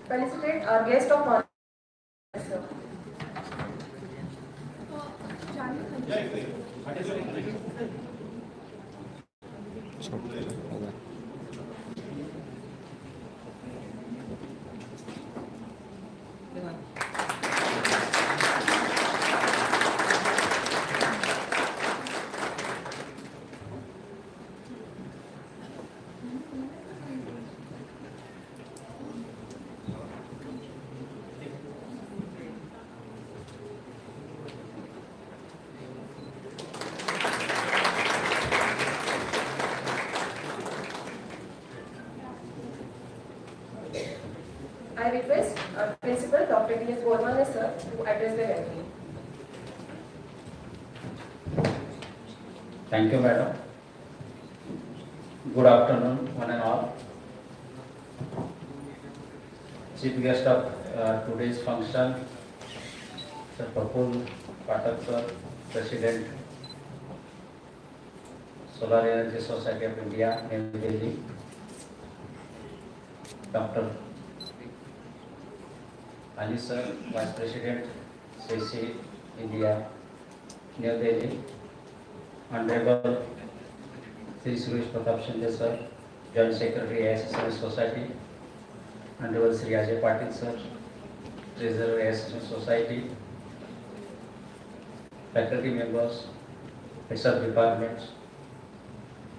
Felicitate our guest of honor, sir. I request our principal, Dr. D.S. Bormane, sir, to address the gathering. Thank you, madam. Good afternoon, one and all. Chief guest of today's function, Sir Prakula, Patek, sir, President, Solarize Society of India, New Delhi, Dr. Ali sir, Vice President, CC, India, New Delhi, Honorable Sri Suresh Pratap Shinde sir, Joint Secretary, ASSM Society, Honorable Sri Ajay Patil sir, Treasurer, ASSM Society, faculty members, heads of departments,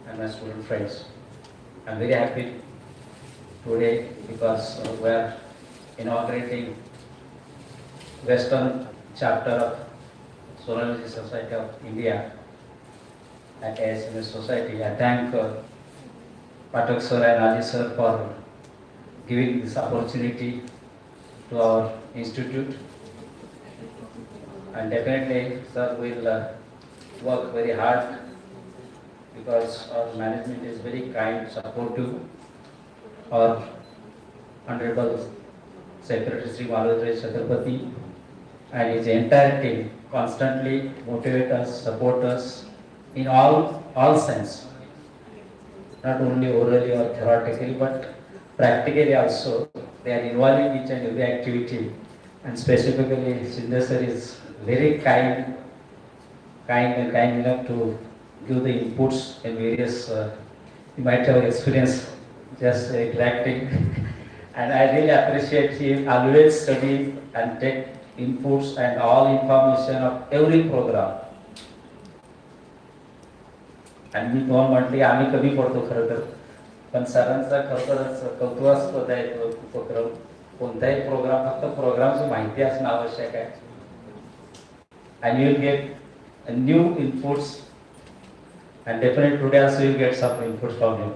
and my student friends. I am very happy today because we are inaugurating Western chapter of Solarize Society of India at ASMS Society. I thank Patek sir and Ali sir for giving this opportunity to our institute, and definitely sir will work very hard because our management is very kind, supportive. Our Honorable Secretary Sri Malodray Chaturpati and his entire team constantly motivate us, support us in all sense, not only orally or theoretically, but practically also. They are involving each and every activity, and specifically Shinde sir is very kind enough to give the inputs in various. You might have experience just interacting. And I really appreciate him always study and take inputs and all information of every program. आणि मी तुम्हाला म्हटले आम्ही कमी पडतो खरं तर, पण सरांचा खरोखरच कौतुकास्पद आहे तो उपक्रम. कोणताही प्रोग्राम फक्त प्रोग्रामची माहिती असणं आवश्यक आहे. And you will get new inputs, and definitely today also you will get some inputs from him.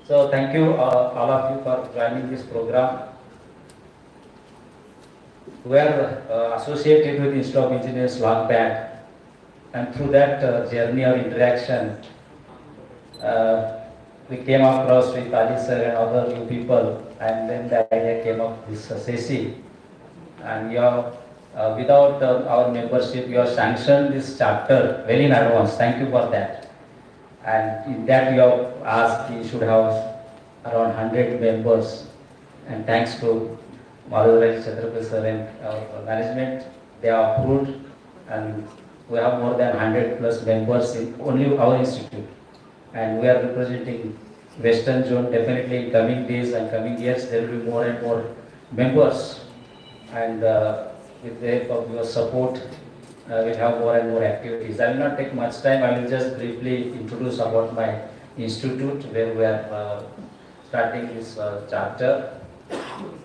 So thank you all of you for joining this program. We are associated with Institute of Engineers long back, and through that journey or interaction, we came across with Ali sir and other new people, and then the idea came of this session. And you have, without our membership, you have sanctioned this chapter well in advance. Thank you for that. And in that you have asked we should have around 100 members, and thanks to Malodray Chaturpati sir and our management, they have approved, and we have more than 100 plus members in only our institute, and we are representing Western Zone. Definitely in coming days and coming years there will be more and more members, and with the help of your support we'll have more and more activities. I will not take much time. I will just briefly introduce about my institute where we are starting this chapter.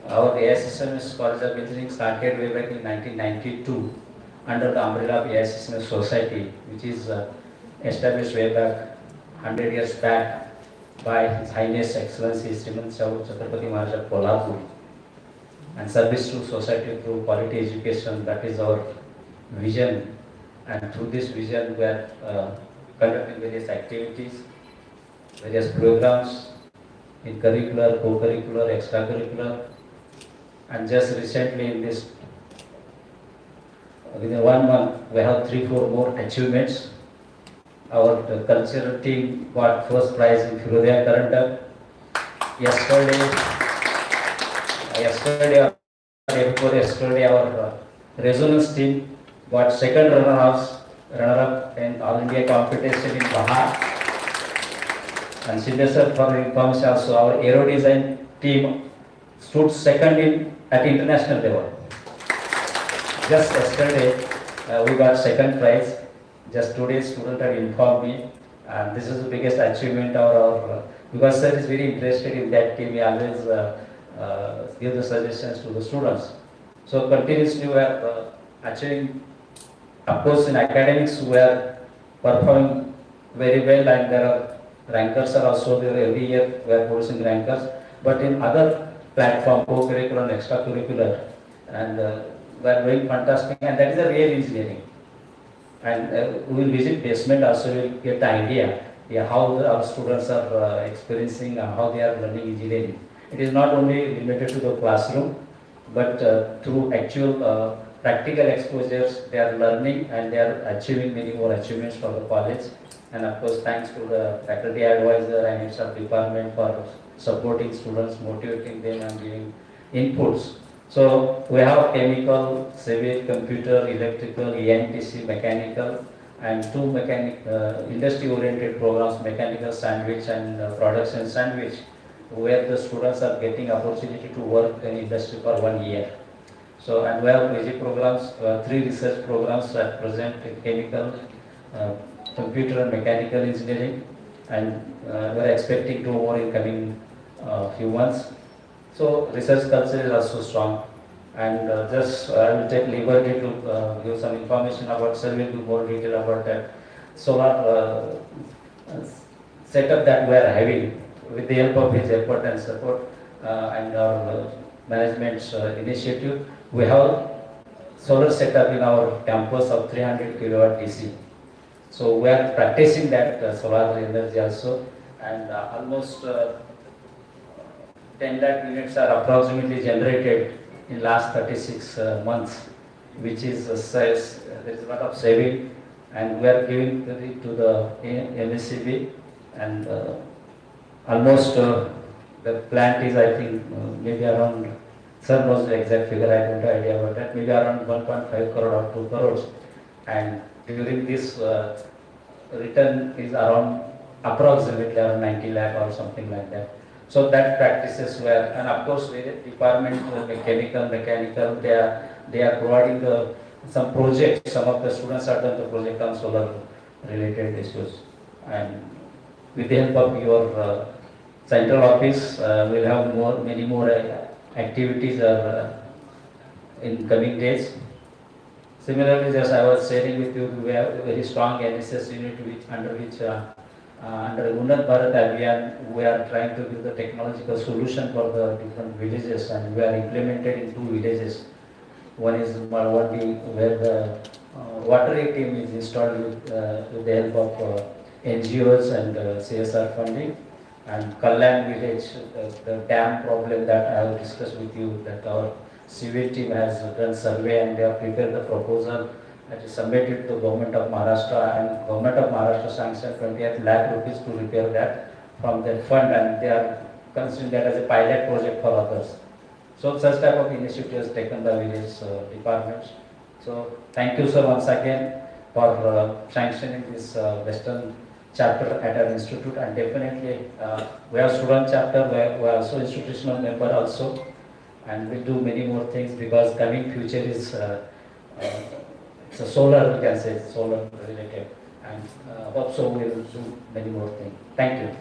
Our ASSMS College of Engineering started way back in 1992 under the umbrella of ASSMS Society, which is established way back 100 years back by His Highness Excellency Sriman Chhatrapati Maharaj of Kolhapur, and service to society through quality education. That is our vision, and through this vision we are conducting various activities, various programs in curricular, co-curricular, extracurricular, and just recently in this within 1 month we have 3-4 more achievements. Our cultural team got first prize in Firodaya Karanta. Yesterday yesterday or day before yesterday, our resonance team got second runner-up in All India competition in Bahar. And sir, for information also, our aero design team stood second at international level. Just yesterday, we got second prize. Just today, student had informed me, and this is the biggest achievement of our. Because sir is very interested in that team, he always give the suggestions to the students. So continuously, we are achieving. Of course, in academics, we are performing very well, and there are rankers are also there every year. We are producing rankers, but in other platform, co-curricular and extracurricular, and we are doing fantastic, and that is a real engineering. And we will visit basement also, we will get idea how our students are experiencing and how they are learning engineering. It is not only limited to the classroom, but through actual practical exposures, they are learning and they are achieving many more achievements for the college. And of course, thanks to the faculty advisor and its department for supporting students, motivating them and giving inputs. So we have chemical, civil, computer, electrical, ENTC, mechanical, and two industry-oriented programs, mechanical sandwich and production sandwich, where the students are getting opportunity to work in industry for 1 year. So, and we have basic programs, 3 research programs at present in chemical, computer and mechanical engineering, and we are expecting 2 more in coming few months. So research culture is also strong, and just I will take liberty to give some information about, sir will give more detail about that solar setup that we are having with the help of his effort and support and our management's initiative. We have solar setup in our campus of 300 kilowatt DC. So we are practicing that solar energy also, and almost 10 lakh units are approximately generated in last 36 months, which is there is a lot of saving, and we are giving it to the MSCB, and almost the plant is, I think, maybe around, sir knows the exact figure, I don't have idea about that, maybe around 1.5 crore or 2 crores, and during this return is around approximately around 90 lakh or something like that. So that practices were, and of course, various department, mechanical, they are providing some projects. Some of the students have done the project on solar related issues, and with the help of your central office, we'll have many more activities in coming days. Similarly, as I was sharing with you, we have a very strong NSS unit under Unnat Bharat Abhiyan, we are trying to give the technological solution for the different villages, and we are implemented in 2 villages. One is Malwadi, where the water team is installed with the help of NGOs and CSR funding, and Kalyan village, the dam problem that I have discussed with you, that our civil team has done survey and they have prepared the proposal that is submitted to Government of Maharashtra, and Government of Maharashtra sanctioned 28 lakh rupees to repair that from that fund, and they are considering that as a pilot project for others. So such type of initiatives taken by various departments. So thank you, sir, once again for sanctioning this Western chapter at our institute, and definitely we have student chapter, we are also institutional member also, and we'll do many more things, because coming future is so solar, we can say, solar related, and hope so we will do many more things. Thank you.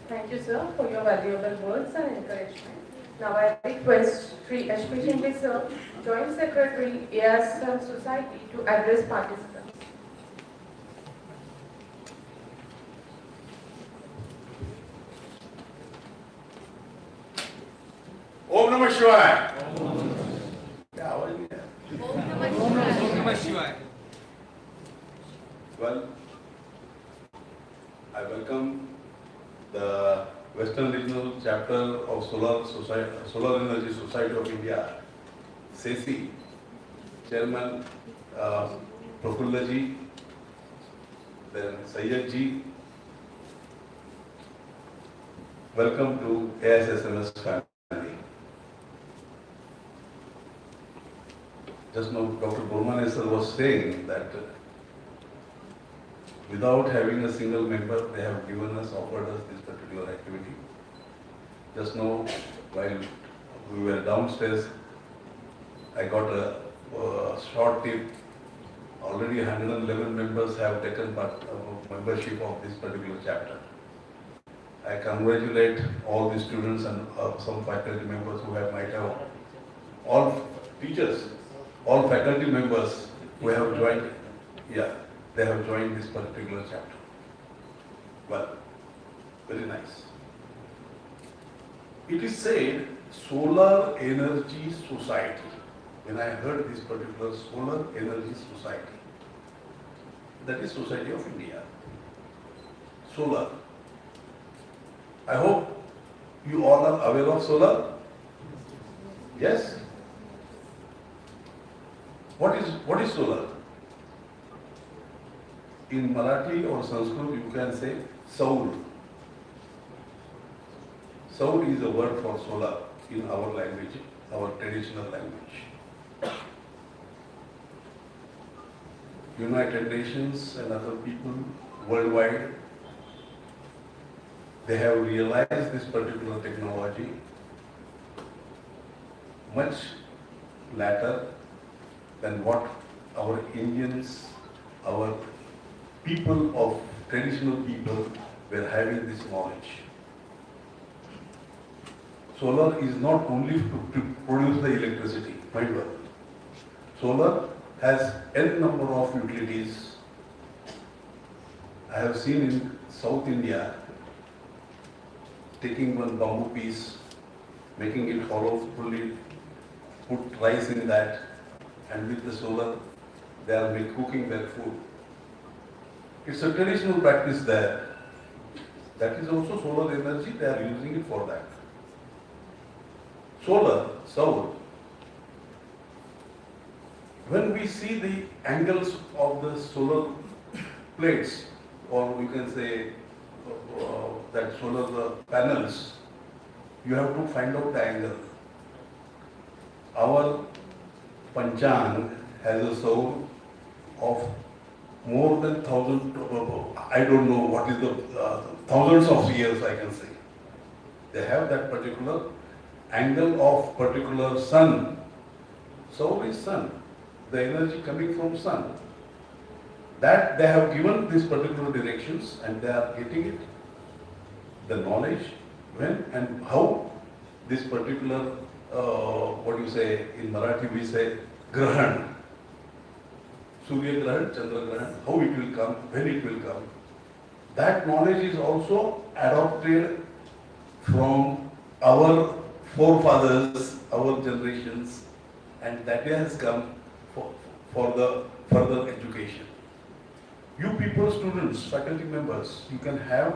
Thank you, sir, for your valuable words and encouragement. Now I request Sri Ashwini sir, Joint Secretary, ASM Society, to address participants. Om Namah Shivaya. Well, I welcome the Western Regional Chapter of Solar Energy Society of India, SESI, Chairman Prakula ji, then Sayyid ji, welcome to ASSMS family. Just now, Dr. Burmane sir was saying that without having a single member, they have given us, offered us this particular activity. Just now, while we were downstairs, I got a short tip. Already 111 members have taken part membership of this particular chapter. I congratulate all the students and some faculty members who might have, all teachers, all faculty members who have joined, they have joined this particular chapter. Well, very nice. It is said Solar Energy Society. When I heard this particular Solar Energy Society, that is Society of India. Solar. I hope you all are aware of solar. Yes? What is solar? In Marathi or Sanskrit you can say Saur. Saur is a word for solar in our language, our traditional language. United Nations and other people worldwide, they have realized this particular technology much later than what our Indians, our people of traditional people were having this knowledge. Solar is not only to produce the electricity, mind well. Solar has n number of utilities. I have seen in South India, taking one bamboo piece, making it hollow, fully put rice in that, and with the solar, they are cooking their food. It's a traditional practice there. That is also solar energy, they are using it for that. Solar, solar. When we see the angles of the solar plates, or we can say that solar panels, you have to find out the angle. Our Panchang has a soul of more than 1,000, I don't know what is the thousands of years I can say. They have that particular angle of particular sun. Soul is sun, the energy coming from sun. That they have given these particular directions and they are getting it, the knowledge, when and how this particular, what do you say, in Marathi we say, Grahan, Surya Grahan, Chandra Grahan, how it will come, when it will come. That knowledge is also adopted from our forefathers, our generations, and that has come for the further education. You people, students, faculty members, you can have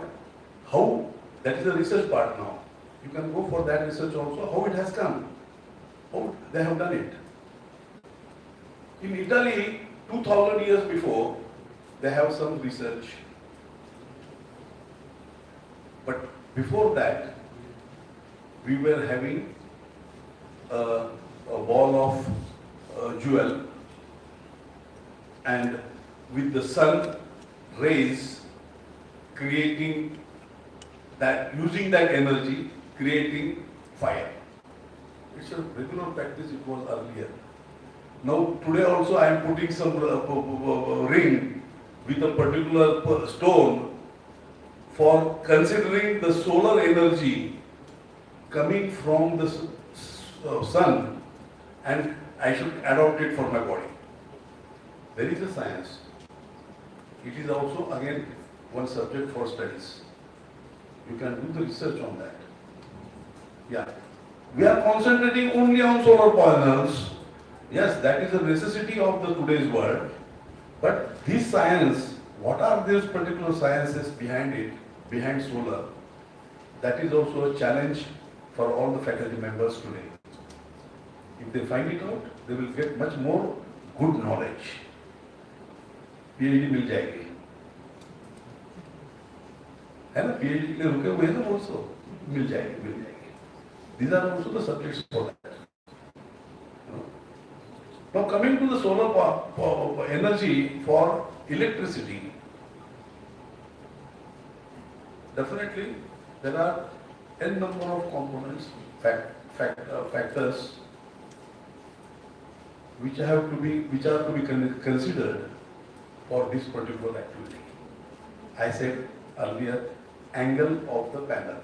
how, that is the research part now. You can go for that research also, how it has come, how they have done it. In Italy, 2000 years before, they have some research. But before that, we were having a ball of jewel, and with the sun rays creating that, using that energy, creating fire. It's a regular practice, it was earlier. Now today also I am putting some ring with a particular stone for considering the solar energy coming from the sun, and I should adopt it for my body. There is a science. It is also again one subject for studies. You can do the research on that. Yeah. We are concentrating only on solar panels. Yes, that is a necessity of the today's world. But this science, what are these particular sciences behind it, behind solar? That is also a challenge for all the faculty members today. If they find it out, they will get much more good knowledge. PhD मिल जाएगी, है ना? PhD के लिए रुके हुए हैं ना also. मिल जाएगी. These are also the subjects for that. Now coming to the solar energy for electricity, definitely there are n number of components, factors which are to be considered for this particular activity. I said earlier, angle of the panel.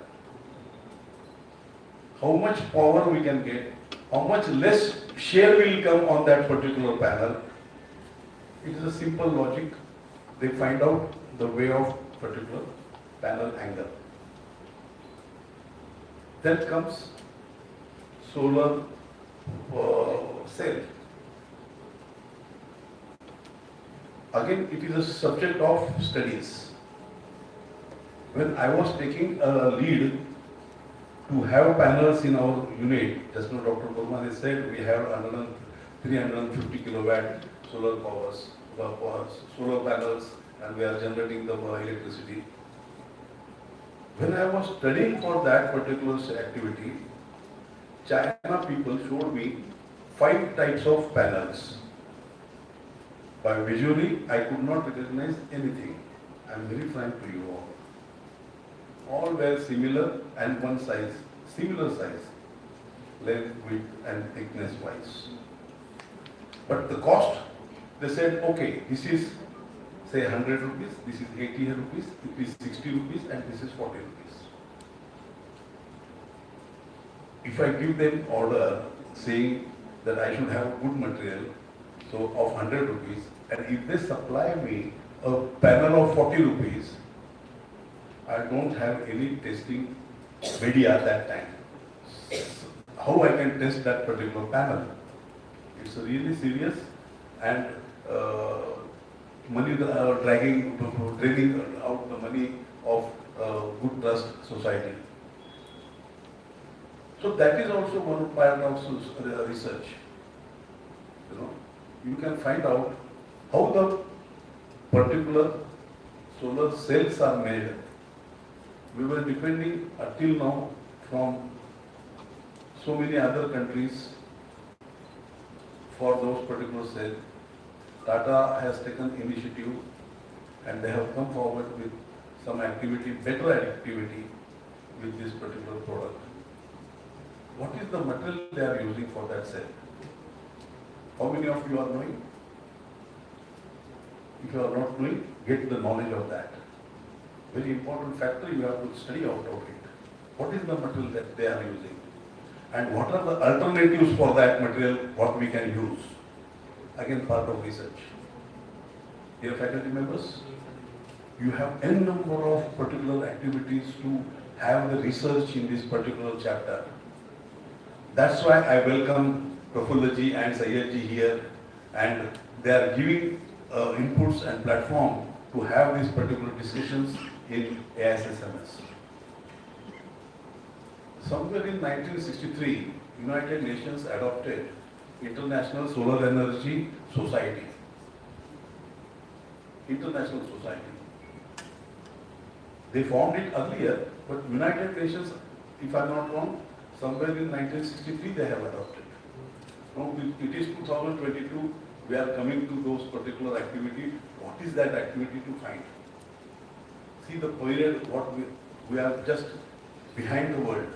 How much power we can get, how much less share will come on that particular panel. It is a simple logic. They find out the way of particular panel angle. Then comes solar cell. Again, it is a subject of studies. When I was taking a lead to have panels in our unit, just now Dr. Burman has said we have 350 kilowatt solar powers, solar panels, and we are generating the electricity. When I was studying for that particular activity, China people showed me 5 types of panels. By visually, I could not recognize anything. I am very frank to you all. All were similar and one size, similar size, length, width and thickness wise. But the cost, they said, okay, this is say 100 rupees, this is 80 rupees, it is 60 rupees and this is 40 rupees. If I give them order saying that I should have good material, so of 100 rupees, and if they supply me a panel of 40 rupees, I don't have any testing media at that time. How I can test that particular panel? It's really serious, and money draining out the money of good trust society. So that is also one part of research. You can find out how the particular solar cells are made. We were depending until now from so many other countries for those particular cells. Tata has taken initiative and they have come forward with some activity, better activity with this particular product. What is the material they are using for that cell? How many of you are knowing? If you are not knowing, get the knowledge of that. Very important factor, you have to study out of it. What is the material that they are using? And what are the alternatives for that material, what we can use? Again, part of research. Dear faculty members, you have n number of particular activities to have the research in this particular chapter. That's why I welcome Prakula ji and Sayyid ji here, and they are giving inputs and platform to have these particular discussions in AISSMS. Somewhere in 1963, United Nations adopted International Solar Energy Society. International Society. They formed it earlier, but United Nations, if I am not wrong, somewhere in 1963 they have adopted. Now it is 2022, we are coming to those particular activity. What is that activity to find? See the period, what we are just behind the world.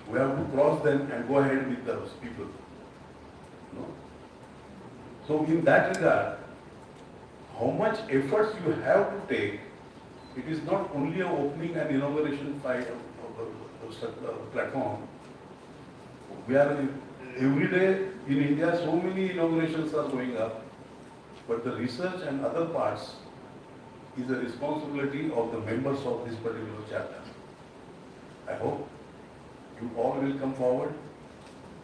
We have to cross them and go ahead with those people. No? So in that regard, how much efforts you have to take, it is not only an opening and inauguration fight of the platform. We are every day in India, so many inaugurations are going up, but the research and other parts is the responsibility of the members of this particular chapter. I hope you all will come forward,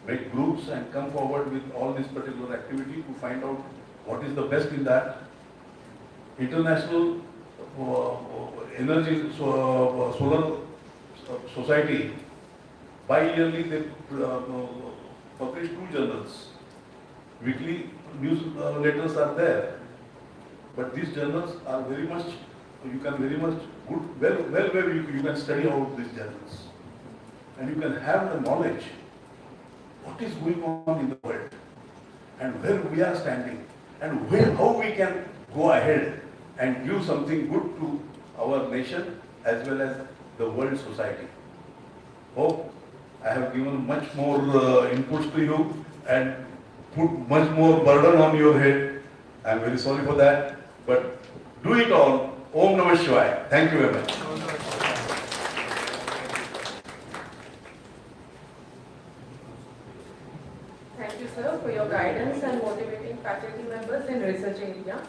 make groups and come forward with all this particular activity to find out what is the best in that. International Energy Solar Society, bi-yearly they publish 2 journals. Weekly newsletters are there, but these journals are very much, you can very much good, well you can study out these journals. and you can have the knowledge what is going on in the world and where we are standing and how we can go ahead and give something good to our nation as well as the world society. Hope I have given much more inputs to you and put much more burden on your head. I am very sorry for that, but do it all. Om Namah Shivaya. Thank you very much. Thank you, sir, for your guidance and motivating faculty members in research area.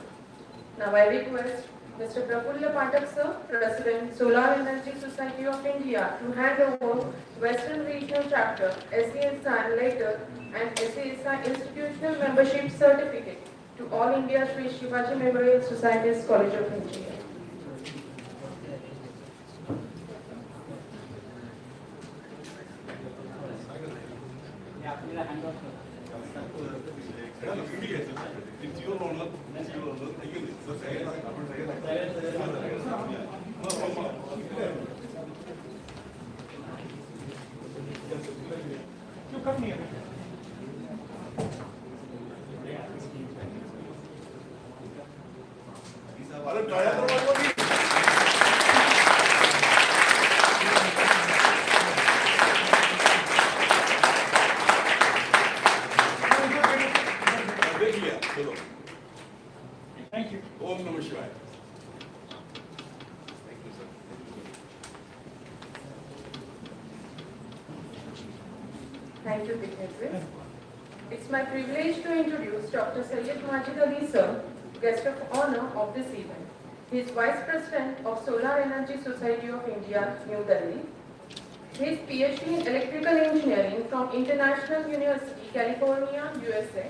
Now I request Mr. Prakula Patek, sir, President, Solar Energy Society of India, to hand over Western Regional Chapter, SESI letter and SESI institutional membership certificate to All India Sri Shivaji Memorial Society's College of Engineering. It's your honor. It's your honor. You come here. Thank you. Om Namah Shivaya. Thank you, sir. Thank you, dignitaries. It's my privilege to introduce Dr. Syed Majid Ali, sir, guest of honor of this event. He is Vice President of Solar Energy Society of India, New Delhi. He is PhD in Electrical Engineering from International University, California, USA.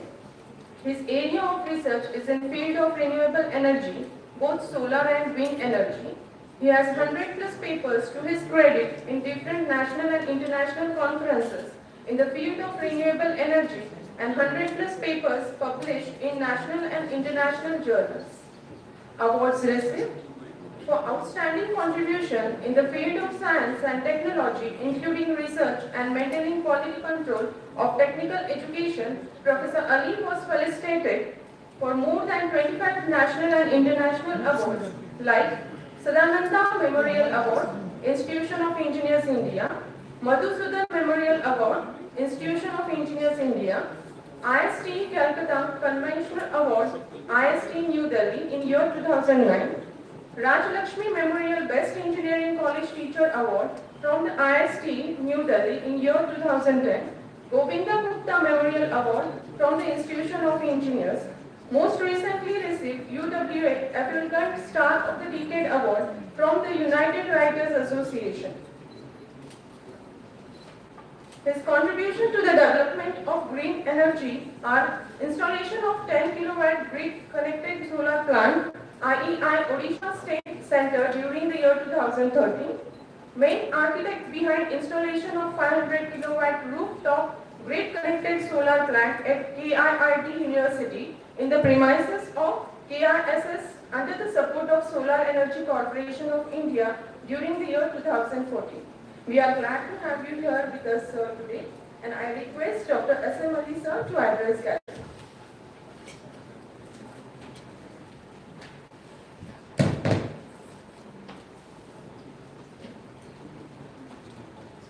His area of research is in field of renewable energy, both solar and wind energy. He has 100 plus papers to his credit in different national and international conferences in the field of renewable energy and 100 plus papers published in national and international journals. Awards received for outstanding contribution in the field of science and technology, including research and maintaining quality control of technical education, Professor Ali was felicitated for more than 25 national and international awards like Sadananda Memorial Award, Institution of Engineers India, Madhusudan Memorial Award, Institution of Engineers India, IST Calcutta Conventional Award, IST New Delhi in year 2009, Rajalakshmi Memorial Best Engineering College Teacher Award from the IST New Delhi in year 2010, Govinda Gupta Memorial Award from the Institution of Engineers, most recently received UWA Applegate Star of the Decade Award from the United Writers Association. His contribution to the development of green energy are installation of 10 kilowatt grid-connected solar plant, IEI Odisha State Center during the year 2013, main architect behind installation of 500 kilowatt rooftop grid-connected solar plant at KIIT University in the premises of KISS under the support of Solar Energy Corporation of India during the year 2014. We are glad to have you here with us, sir, today, and I request Dr. S.M. Ali, sir, to address gathering.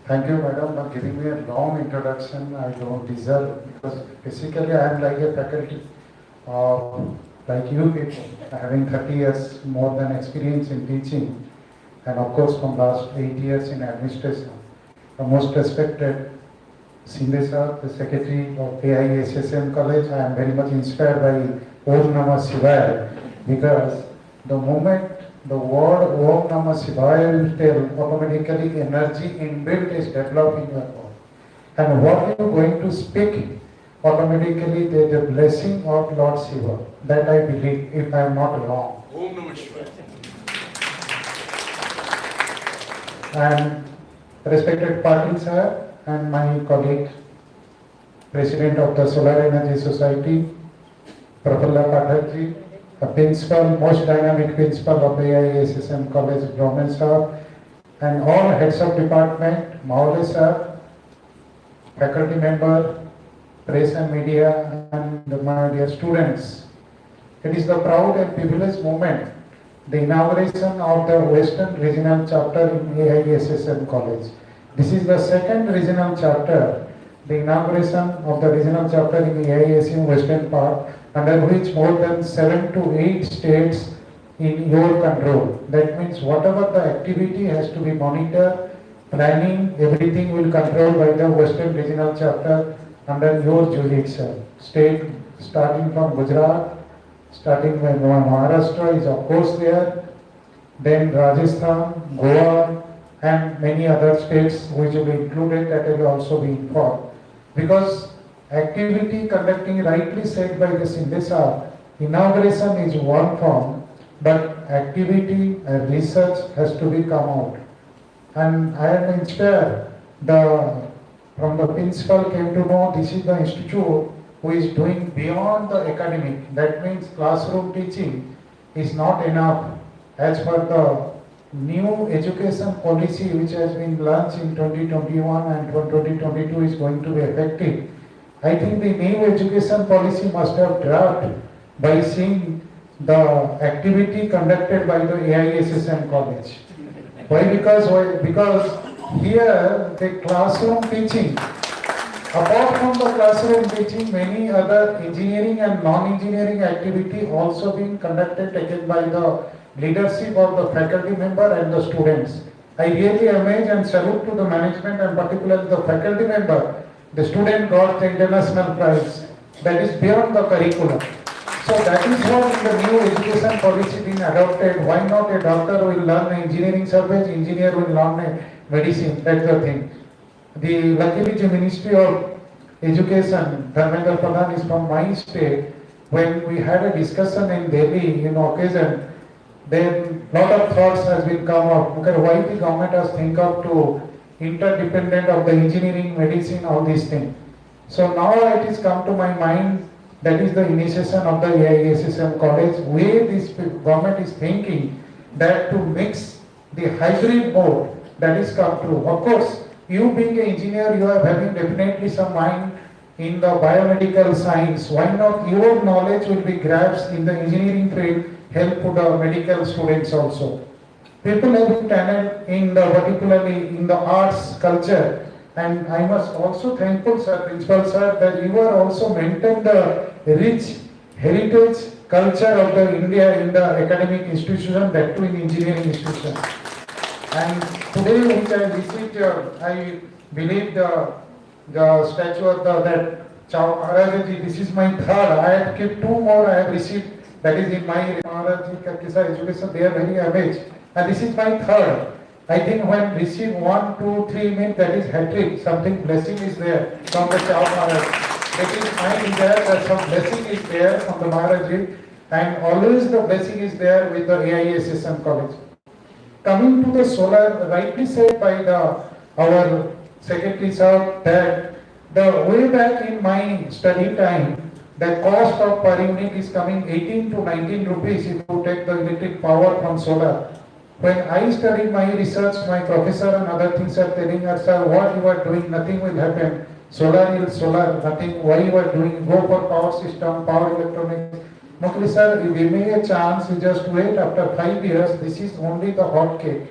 Thank you, madam, for giving me a long introduction. I don't deserve, because basically I am like a faculty like you people, having 30 years more than experience in teaching, and of course from last 8 years in administration. The most respected Sindhe sir, the secretary of AISSM College, I am very much inspired by Om Namah Shivaya, because the moment the word Om Namah Shivaya will tell, automatically energy inbuilt is developed in your body. And what you are going to speak, automatically there is a blessing of Lord Shiva. That I believe, if I am not wrong. Om Namah Shivaya. And respected Patel sir and my colleague, President of the Solar Energy Society, Prakula Patek, the principal, most dynamic principal of the AISSM College, Brahman sir, and all heads of department, Maule sir, faculty member, press and media, and my dear students. It is the proud and privileged moment, the inauguration of the Western Regional Chapter in AISSM College. This is the second regional chapter, the inauguration of the regional chapter in the AISSM Western part, under which more than 7 to 8 states in your control. That means whatever the activity has to be monitored, planning, everything will control by the Western Regional Chapter under your jurisdiction. State starting from Gujarat, starting with Maharashtra is of course there, then Rajasthan, Goa, and many other states which will be included, that will also be informed. Because activity conducting, rightly said by the Sindesa, inauguration is one form, but activity and research has to be come out. And I am inspired, from the principal came to know this is the institute who is doing beyond the academic. That means classroom teaching is not enough. As per the new education policy which has been launched in 2021 and 2022 is going to be effective. I think the new education policy must have drafted by seeing the activity conducted by the AISSM college. Why? Because here the classroom teaching, apart from the classroom teaching, many other engineering and non-engineering activity also being conducted, taken by the leadership of the faculty member and the students. I really amaze and salute to the management and particularly the faculty member. The student got the international prize. That is beyond the curriculum. So that is what in the new education policy being adopted. Why not a doctor will learn engineering subject, engineer will learn medicine. That's the thing. Luckily the Ministry of Education, Dharmendra Pradhan is from my state. When we had a discussion in Delhi in occasion, then lot of thoughts has been come up. Okay, why the government has think of to interdependent of the engineering, medicine, all these things. So now it is come to my mind, that is the initiation of the AISSM college, where this government is thinking that to mix the hybrid mode that is come through. Of course, you being an engineer, you are having definitely some mind in the biomedical science. Why not your knowledge will be grasped in the engineering field, help to the medical students also. People have been talent in the particularly in the arts, culture, and I must also thankful sir, principal sir, that you are also maintain the rich heritage culture of the India in the academic institution, that too in engineering institution. And today which I received, I believe the statue of that Chao Maharaji, this is my third. I have kept 2 more I have received, that is in my Maharaji Kisa education, they are very amazed. And this is my third. I think when receive 1, 2, 3 means that is hat-trick, something blessing is there from the Chao Maharaj. That is my desire that some blessing is there from the Maharaji, and always the blessing is there with the AISSM college. Coming to the solar, rightly said by our secretary sir, that the way back in my study time, the cost of per unit is coming 18 to 19 rupees if you take the electric power from solar. When I studied my research, my professor and other things are telling us, sir, what you are doing, nothing will happen. Solar is solar, nothing, why you are doing, go for power system, power electronics. Mukli sir, you give me a chance, you just wait, after 5 years, this is only the hot cake.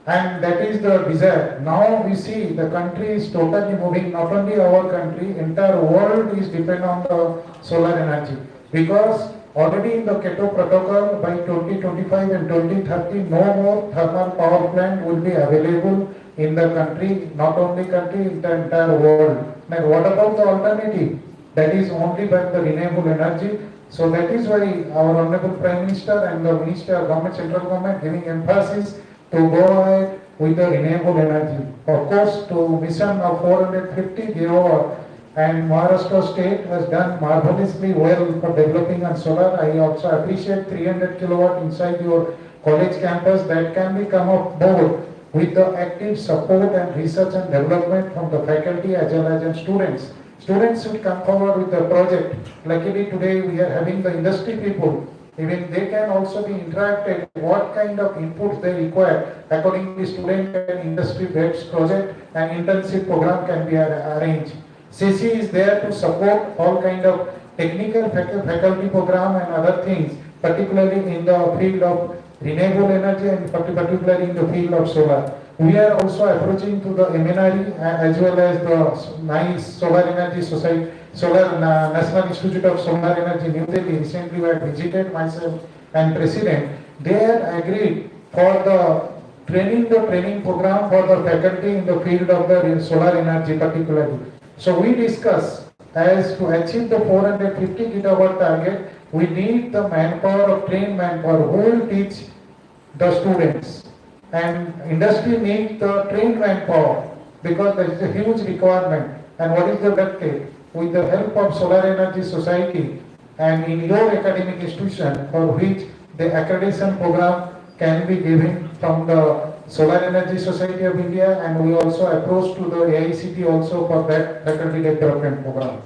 And that is the desire. Now we see the country is totally moving, not only our country, entire world is dependent on the solar energy. Because already in the Kyoto Protocol by 2025 and 2030, no more thermal power plant will be available in the country, not only country, in the entire world. Now what about the alternative? That is only by the renewable energy. So that is why our Honorable Prime Minister and the Minister of Government, Central Government giving emphasis to go ahead with the renewable energy. Of course, to mission of 450 gigawatt, and Maharashtra state has done marvelously well for developing on solar. I also appreciate 300 kilowatt inside your college campus that can be come up board with the active support and research and development from the faculty as well as students. Students should come forward with the project. Luckily today we are having the industry people Even they can also be interacted, what kind of inputs they require. Accordingly, student and industry-based project and intensive program can be arranged. CC is there to support all kind of technical faculty program and other things, particularly in the field of renewable energy and particularly in the field of solar. We are also approaching to the MNRE as well as the NICE Solar Energy Society, National Institute of Solar Energy, New Delhi. Recently, I visited myself and President. They have agreed for the training program for the faculty in the field of the solar energy particularly. So we discuss as to achieve the 450 gigawatt target, we need the manpower of trained manpower who will teach the students, and industry needs the trained manpower because there is a huge requirement. And what is the objective? With the help of Solar Energy Society and in your academic institution for which the accreditation program can be given from the Solar Energy Society of India, and we also approach to the AICT also for that faculty development program.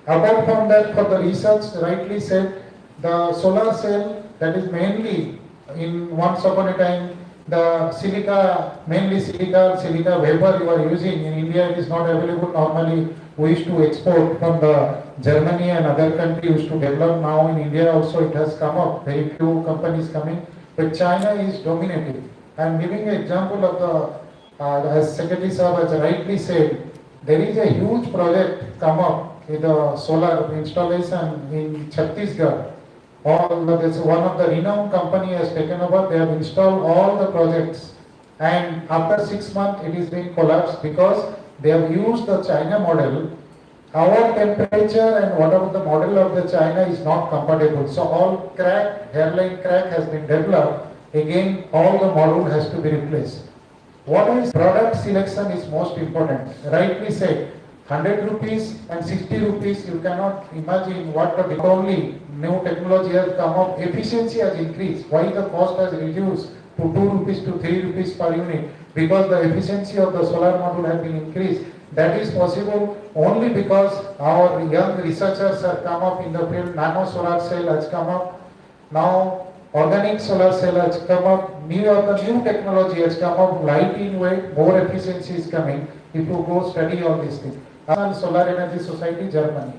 Apart from that, for the research, rightly said, the solar cell, that is mainly in once upon a time the silica, mainly silica vapor you are using. In India it is not available. Normally we used to export from the Germany and other countries used to develop. Now in India also it has come up, very few companies coming, but China is dominating. I am giving an example of the, as Secretary Saab has rightly said, there is a huge project come up with the solar installation in Chhattisgarh. This one of the renowned company has taken over. They have installed all the projects, and after 6 months it is being collapsed because they have used the China model. Our temperature and whatever the model of the China is not compatible. So all hairline crack has been developed. Again, all the module has to be replaced. What is product selection is most important. Rightly said, 100 rupees and 60 rupees, you cannot imagine what the only new technology has come up. Efficiency has increased. Why the cost has reduced to 2 rupees to 3 rupees per unit? Because the efficiency of the solar module has been increased. That is possible only because our young researchers have come up in the field. Nano solar cell has come up. Now organic solar cell has come up. New technology has come up. Light in weight, more efficiency is coming. If you go study all these things. Solar Energy Society, Germany.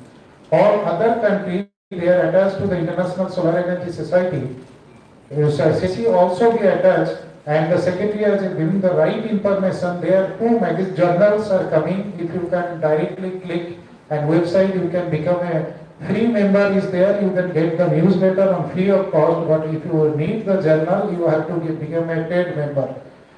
All other countries, they are attached to the International Solar Energy Society. CC also be attached, and the secretary has given the right information. There are 2 journals are coming. If you can directly click and website, you can become a free member is there. You can get the newsletter on free of cost. But if you need the journal, you have to become a paid member.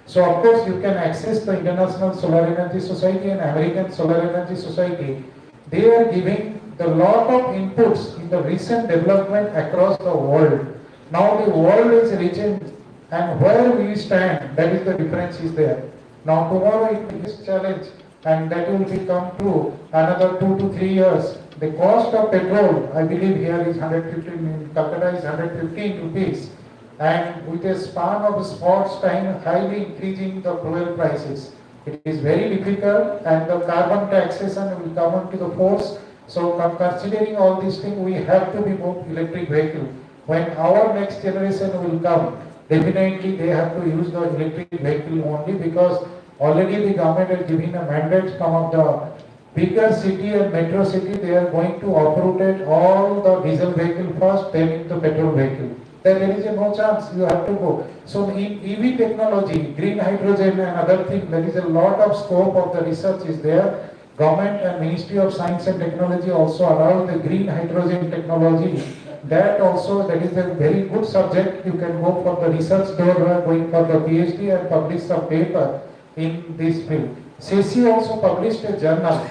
So of course you can access the International Solar Energy Society and American Solar Energy Society. They are giving the lot of inputs in the recent development across the world. Now the world is reaching, and where we stand, that is the difference is there. Now tomorrow it is challenge, and that will become to another 2 to 3 years. The cost of petrol, I believe here is 115, in Calcutta is 115 rupees. And with a span of a sports time, highly increasing the fuel prices. It is very difficult, and the carbon taxation will come into the force. So considering all these things, we have to be moved electric vehicle. When our next generation will come, definitely they have to use the electric vehicle only, because already the government has given a mandate. Some of the bigger city and metro city, they are going to uproot all the diesel vehicle first, then the petrol vehicle. Then there is no chance, you have to go. So in EV technology, green hydrogen and other things, there is a lot of scope of the research is there. Government and Ministry of Science and Technology also allow the green hydrogen technology. That also, that is a very good subject. You can go for the research door, going for the PhD and publish some paper in this field. CC also published a journal.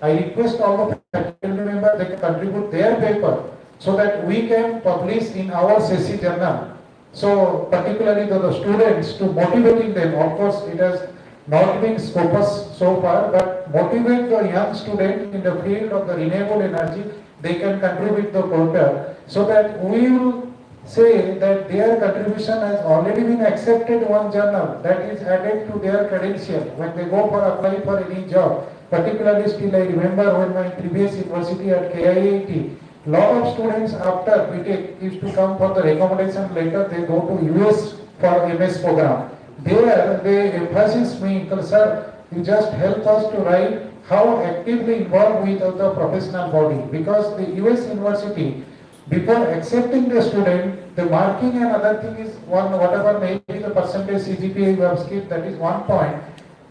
I request all the faculty members they can contribute their paper, so that we can publish in our CC journal. So particularly the students, to motivating them. Of course it has not been scopus so far, but motivate the young student in the field of the renewable energy. They can contribute the quota, so that we will say that their contribution has already been accepted one journal, that is added to their credential when they go for apply for any job. Particularly still I remember when my previous university at KIIT, Lot of students after Patek used to come for the recommendation letter, they go to US for MS program. There they emphasize me, sir, you just help us to write how actively involved with the professional body, because the US university, before accepting the student, the marking and other thing is one, whatever maybe the percentage CGPA you have skipped, that is one point.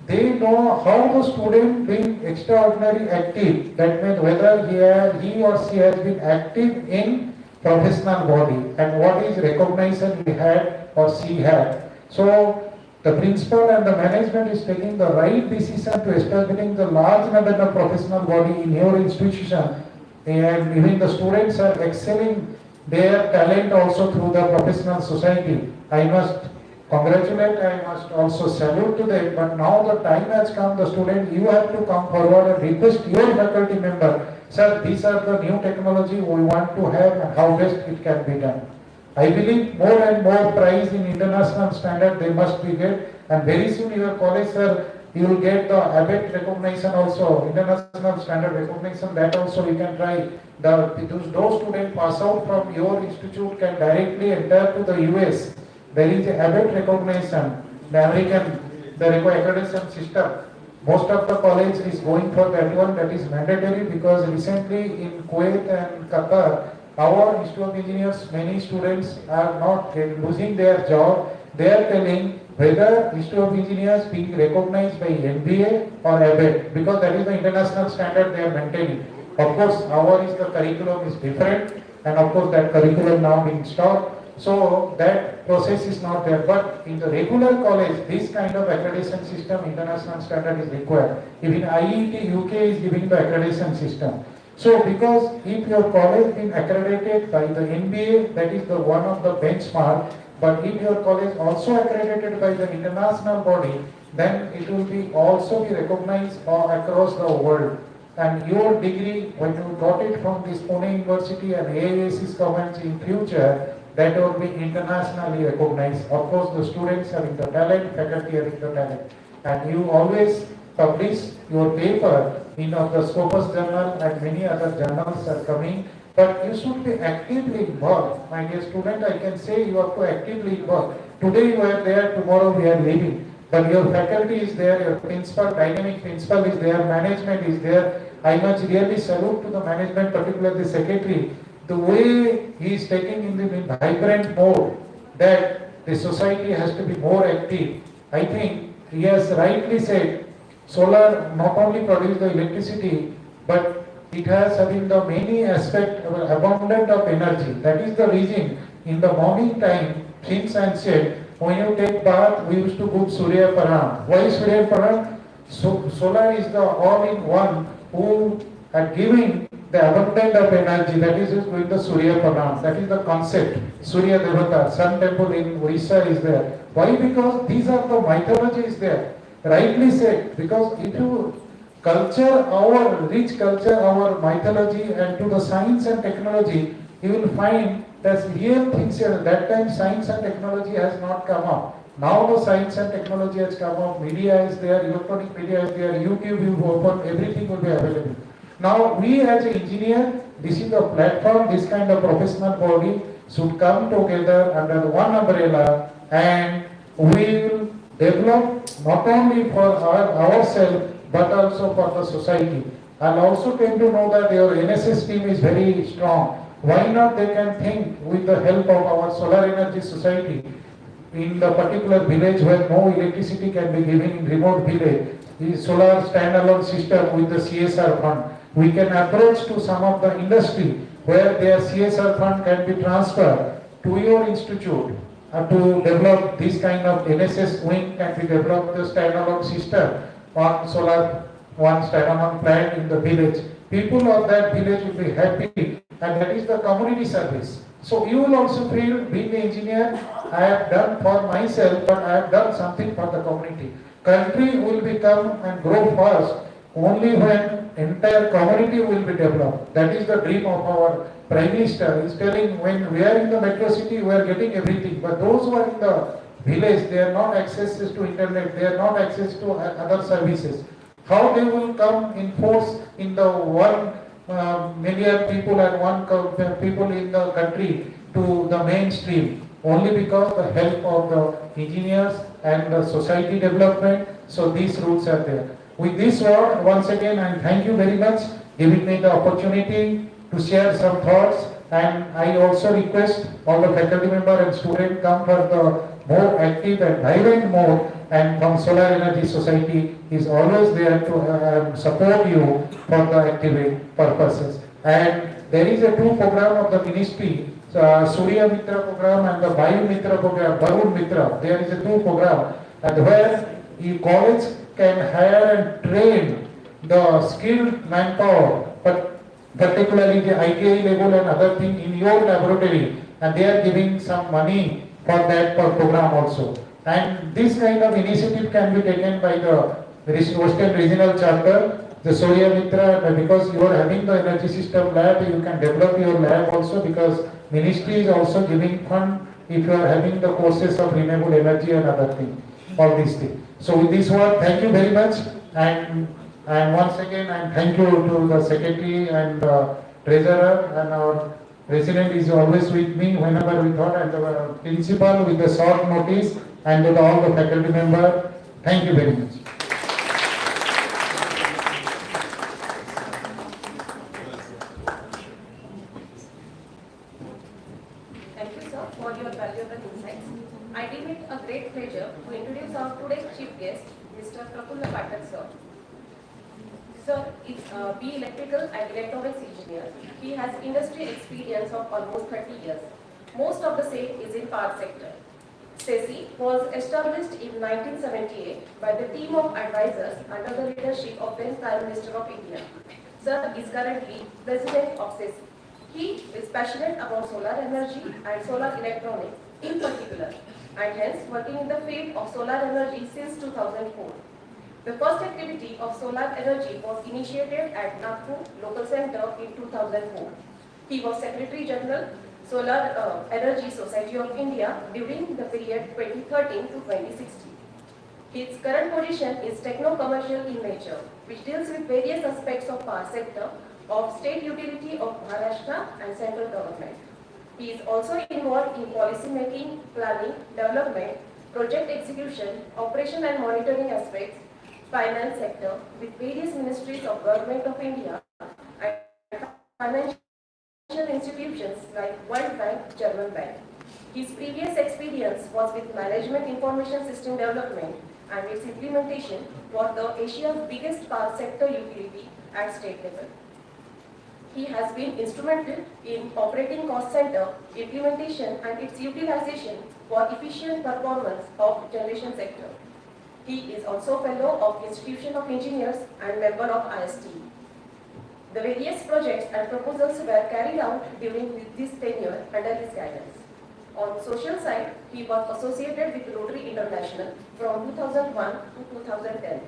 They know how the student being extraordinary active, that means whether he or she has been active in professional body and what is recognition he had or she had. So the principal and the management is taking the right decision to establishing the large number of professional body in your institution, and even the students are excelling their talent also through the professional society. I must congratulate, I must also salute to them, but now the time has come, the student, you have to come forward and request your faculty member, sir, these are the new technology we want to have and how best it can be done. I believe more and more prize in international standard they must be get, and very soon your college, sir, you will get the ABET recognition also, international standard recognition, that also you can try. Those students pass out from your institute can directly enter to the US. There is a ABET recognition, the American, the accreditation system. Most of the college is going for that one, that is mandatory, because recently in Kuwait and Qatar, our Institute of Engineers, many students are not losing their job. They are telling whether Institute of Engineers being recognized by NBA or ABET, because that is the international standard they are maintaining. Of course, our is the curriculum is different, and of course that curriculum now being stopped. So that process is not there. But in the regular college, this kind of accreditation system, international standard is required. Even IET UK is giving the accreditation system. So because if your college been accredited by the NBA, that is the one of the benchmark, but if your college also accredited by the international body, then it will be also be recognized across the world. And your degree, when you got it from this Pune University and AIS's comments in future, that will be internationally recognized. Of course, the students having the talent, faculty having the talent. And you always publish your paper in the Scopus Journal, and many other journals are coming. But you should be actively involved. My dear student, I can say you have to actively involve. Today you are there, tomorrow we are leaving. But your faculty is there, your principal, dynamic principal is there, management is there. I must really salute to the management, particularly the secretary, the way he is taking in the vibrant mode, that the society has to be more active. I think he has rightly said, solar not only produce the electricity, but it has having the many aspect of abundant of energy. That is the reason in the morning time, since said, when you take bath, we used to put Surya Param. Why Surya Param? So, solar is the all-in-one who are giving the abundant of energy. That is going the Surya Param. That is the concept. Surya Devata, Sun Temple in Orissa is there. Why? Because these are the mythology is there. Rightly said, because if you culture, our rich culture, our mythology, and to the science and technology, you will find that real things here. That time science and technology has not come up. Now the science and technology has come up, media is there, electronic media is there, YouTube you open, everything will be available. Now we as an engineer, this is the platform, this kind of professional body should come together under one umbrella, and we will develop not only for ourselves but also for the society. And also came to know that your NSS team is very strong. Why not they can think with the help of our Solar Energy Society in the particular village where no electricity can be given in remote village, the solar standalone system with the CSR fund. We can approach to some of the industry where their CSR fund can be transferred to your institute to develop this kind of NSS wing, can be developed the standalone system on solar, one standalone plant in the village. People of that village will be happy, and that is the community service. So you will also feel, being an engineer, I have done for myself, but I have done something for the community. Country will become and grow fast only when entire community will be developed. That is the dream of our Prime Minister. He is telling, when we are in the metro city, we are getting everything. But those who are in the village, they are not access to internet, they are not access to other services. How they will come in force in the one million people and people in the country to the mainstream only because the help of the engineers and the society development. So these roots are there. With this word, once again, and thank you very much giving me the opportunity to share some thoughts. And I also request all the faculty member and student come for the more active and vibrant mode. And from Solar Energy Society is always there to support you for the active purposes. And there is a two program of the ministry, Surya Mitra program and the Vayu Mitra program, Varun Mitra. There is a two program, and where the college can hire and train the skilled manpower, but particularly the ITI level and other thing in your laboratory, and they are giving some money for that per program also. And this kind of initiative can be taken by the Western Regional Chapter, the Surya Mitra, because you are having the energy system lab, you can develop your lab also, because ministry is also giving fund if you are having the courses of renewable energy and other things, all these things. So with this word, thank you very much, and once again, and thank you to the secretary and treasurer, and our president is always with me whenever we thought, and the principal with the short notice, and to all the faculty member. Thank you very much. Thank you, sir, for your valuable insights. I deem it a great pleasure to introduce our today's chief guest, Mr. Prakula Patek, sir. Sir is B electrical and electronics engineer. He has industry experience of almost 30 years. Most of the same is in power sector. SECI was established in 1978 by the team of advisors under the leadership of then Prime Minister of India. Sir is currently President of SECI. He is passionate about solar energy and solar electronics in particular, and hence working in the field of solar energy since 2004. The first activity of solar energy was initiated at Nagpur Local Center in 2004. He was Secretary General, Solar Energy Society of India during the period 2013 to 2016. His current position is techno-commercial in nature, which deals with various aspects of power sector of state utility of Maharashtra and central government. He is also involved in policy making, planning, development, project execution, operation and monitoring aspects, finance sector with various ministries of Government of India and financial institutions like World Bank, German Bank. His previous experience was with Management Information System Development and its implementation for the Asia's biggest power sector utility at state level. He has been instrumental in operating cost center implementation and its utilization for efficient performance of generation sector. He is also fellow of Institution of Engineers and member of IST. The various projects and proposals were carried out during this tenure under his guidance. On social side, he was associated with Rotary International from 2001 to 2010.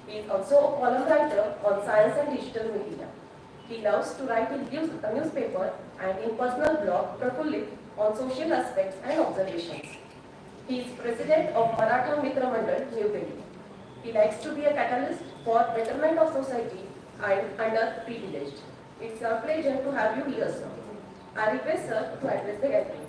He is also a column writer on science and digital media. He loves to write in a newspaper and in personal blog, Prakula, on social aspects and observations. He is president of Maratha Mitra Mandal, New Delhi. He likes to be a catalyst for betterment of society and underprivileged. It's a pleasure to have you here, sir. I request sir to address the gathering.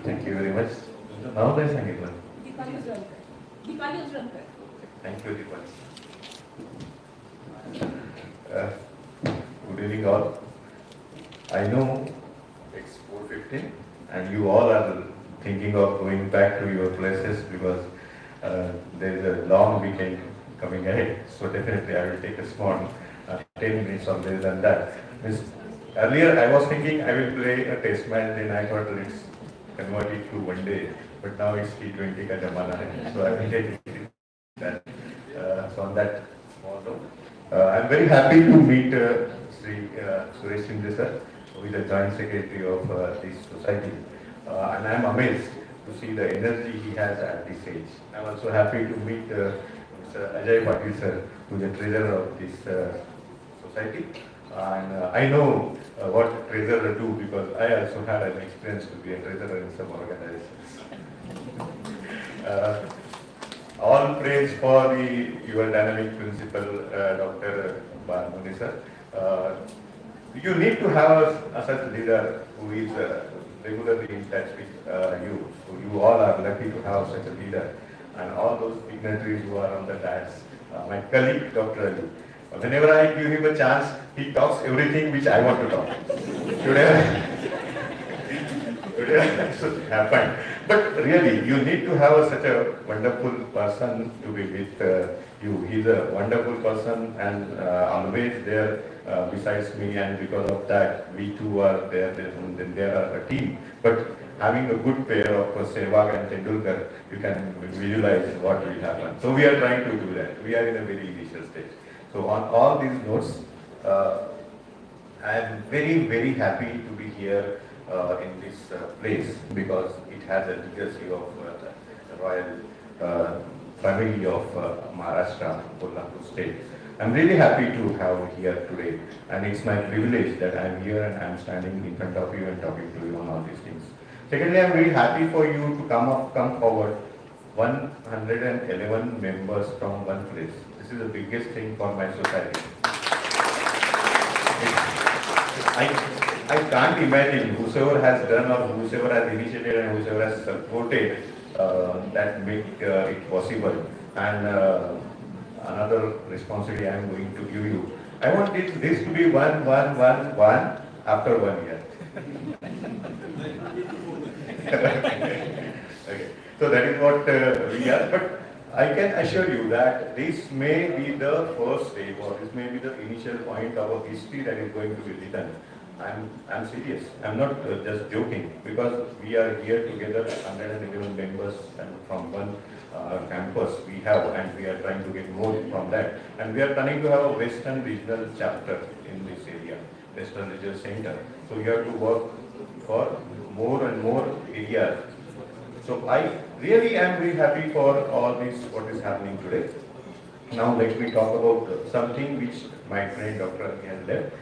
Thank you very much. Now काय सांगितलं? Dipali Ujrankar. Thank you, Dipali. Good evening all. I know it's 4:15 and you all are thinking of going back to your places because there is a long weekend coming ahead. So definitely I will take a small 10 minutes or less than that. Earlier I was thinking I will play a test match, then I thought let's convert it to one day. But now it's T20 ka jamana hai, so I will take it that. So on that small note, I'm very happy to meet Sri Suresh Shinde sir, who is the Joint Secretary of this society, and I'm amazed to see the energy he has at this age. I'm also happy to meet Mr. Ajay Patil sir, who is the treasurer of this society. And I know what treasurer do because I also had an experience to be a treasurer in some organizations. Uh, all praise for your dynamic principal, Dr. Barmuni sir. You need to have such a leader who is regularly in touch with you. So you all are lucky to have such a leader. And all those dignitaries who are on the dais. My colleague, Dr. Ali. Whenever I give him a chance, he talks everything which I want to talk. Today, today should happen. But really, you need to have such a wonderful person to be with you. He's a wonderful person and always there besides me, and because of that, we two are there, and then there are a team. But having a good pair of Sehwag and Tendulkar, you can visualize what will happen. So we are trying to do that. We are in a very initial stage. So on all these notes, I am very, very happy to be here in this place because it has a legacy of the royal family of Maharashtra, Kolhapur state. I'm really happy to have here today, and it's my privilege that I'm here and I'm standing in front of you and talking to you on all these things. Secondly, I'm very happy for you to come forward. 111 members from one place. This is the biggest thing for my society. I can't imagine whosoever has done or whosoever has initiated and whosoever has supported that make it possible. And another responsibility I am going to give you. I want this to be one after 1 year. Okay. So that is what we are. But I can assure you that this may be the first step, or this may be the initial point of a history that is going to be written. I'm serious. I'm not just joking, because we are here together, 111 members, and from one campus we have, and we are trying to get more from that. And we are planning to have a Western Regional Chapter in this area, Western Regional Center. So we have to work for more and more areas. So I really am very happy for all this, what is happening today. Now let me talk about something which my friend Dr. Ali has left.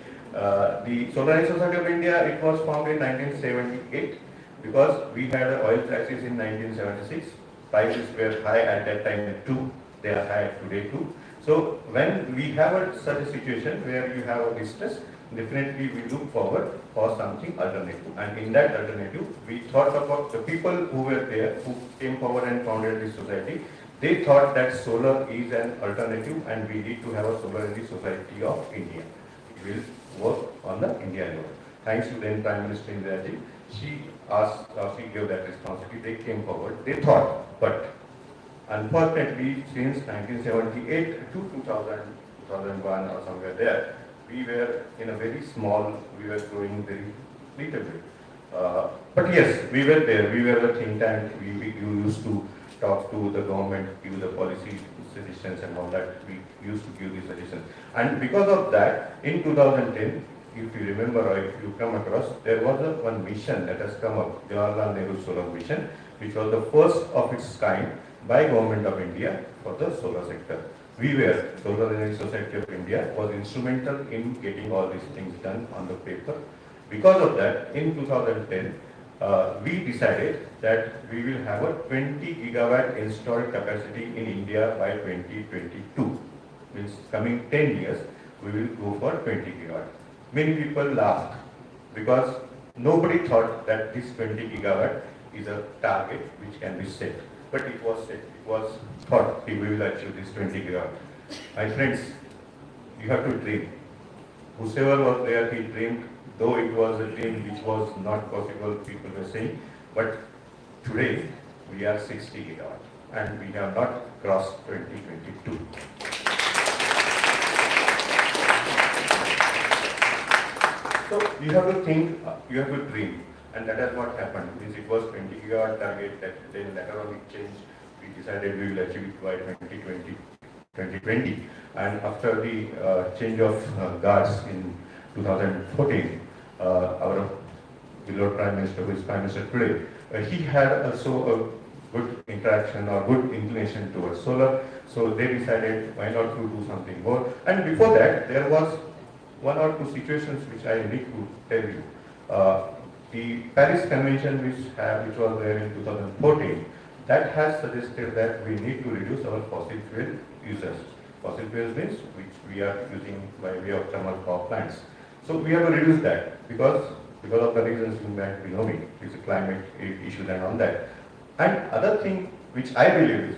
The Solarize Society of India, it was formed in 1978 because we had an oil crisis in 1976. Prices were high at that time too. They are high today too. So when we have such a situation where you have a distress, definitely we look forward for something alternative. And in that alternative, we thought about the people who were there, who came forward and founded this society. They thought that solar is an alternative and we need to have a Solar Energy Society of India. We will work on the India level. Thanks to then Prime Minister Indira Ji, she gave that responsibility. They came forward. They thought, but unfortunately, since 1978 to 2001 or somewhere there, we were in a very small, we were growing very little bit. But yes, we were there, we were a think tank, we used to talk to the government, give the policy suggestions and all that, we used to give the suggestions. And because of that, in 2010, if you remember or if you come across, there was one mission that has come up, Jawaharlal Nehru Solar Mission, which was the first of its kind by Government of India for the solar sector. We were, Solar Energy Society of India was instrumental in getting all these things done on the paper. Because of that, in 2010, we decided that we will have a 20 gigawatt installed capacity in India by 2022. Means coming 10 years, we will go for 20 gigawatt. Many people laughed because nobody thought that this 20 gigawatt is a target which can be set. But it was set, it was thought we will achieve this 20 gigawatt. My friends, you have to dream. Whosoever was there, he dreamed, though it was a dream which was not possible, people were saying. But today, we are 60 gigawatt and we have not crossed 2022. So you have to think, you have to dream. And that is what happened. It was 20 gigawatt target, that then later on it changed. We decided we will achieve it by 2020. And after the change of guards in 2014, our beloved Prime Minister, who is Prime Minister today, he had also a good interaction or good inclination towards solar. So they decided why not to do something more. And before that, there was one or two situations which I need to tell you. The Paris Convention which was there in 2014, that has suggested that we need to reduce our fossil fuel usage. Fossil fuels means which we are using by way of thermal power plants. So we have to reduce that because of the reasons you might be knowing, is climate issues and all that. And other thing which I believe is,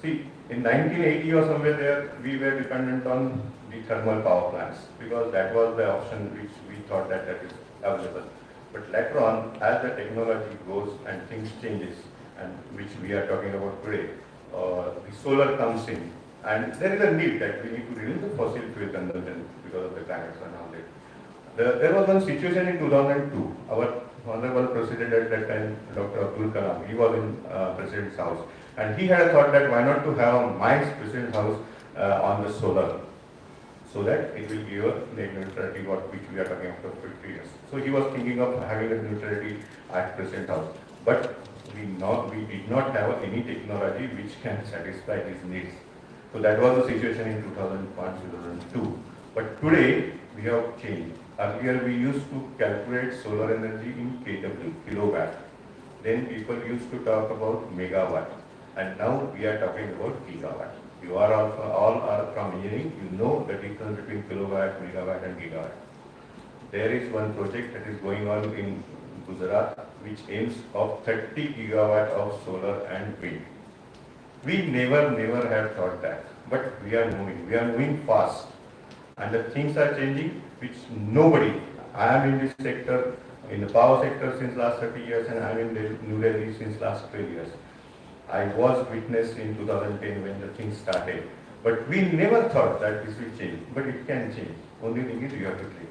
see, in 1980 or somewhere there, we were dependent on the thermal power plants because that was the option which we thought that is available. But later on, as the technology goes and things changes, and which we are talking about today, the solar comes in, and there is a need that we need to reduce the fossil fuel consumption because of the climate and all that. There was one situation in 2002. Our honorable president at that time, Dr. Abdul Kalam, he was in president's house, and he had a thought that why not to have my president's house on the solar, so that it will give a net neutrality, which we are talking about 50 years. So he was thinking of having a neutrality at president's house, but we did not have any technology which can satisfy his needs. So that was the situation in 2001, 2002. But today we have changed. Earlier we used to calculate solar energy in kW, kilowatt. Then people used to talk about megawatt, and now we are talking about gigawatt. You are all are from engineering, you know the difference between kilowatt, megawatt and gigawatt. There is one project that is going on in Gujarat which aims of 30 gigawatt of solar and wind. We never have thought that, but we are moving fast, and the things are changing which nobody, I am in this sector, in the power sector since last 30 years, and I am in New Delhi since last 12 years. I was witness in 2010 when the things started, but we never thought that this will change, but it can change. Only thing is you have to dream.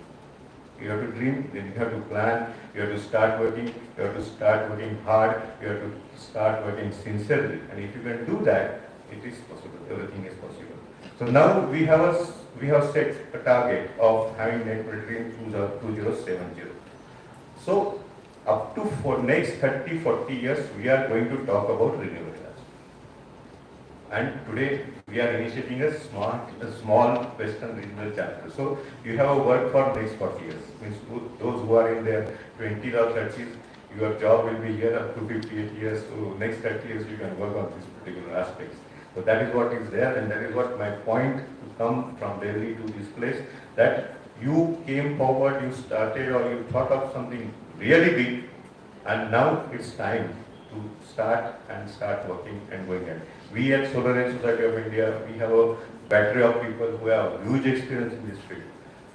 You have to dream, then you have to plan, you have to start working, you have to start working hard, you have to start working sincerely. And if you can do that, it is possible, everything is possible. So now we have set a target of having net neutrality in 2070. So up to for next 30-40 years, we are going to talk about renewable energy. And today we are initiating a small Western regional chapter. So you have a work for next 40 years. Means those who are in their 20s or 30s, your job will be here up to 58 years. So next 30 years you can work on these particular aspects. So that is what is there, and that is what my point to come from Delhi to this place, that you came forward, you started or you thought of something really big, and now it's time to start working and going ahead. We at Solarize Society of India, we have a battery of people who have huge experience in this field.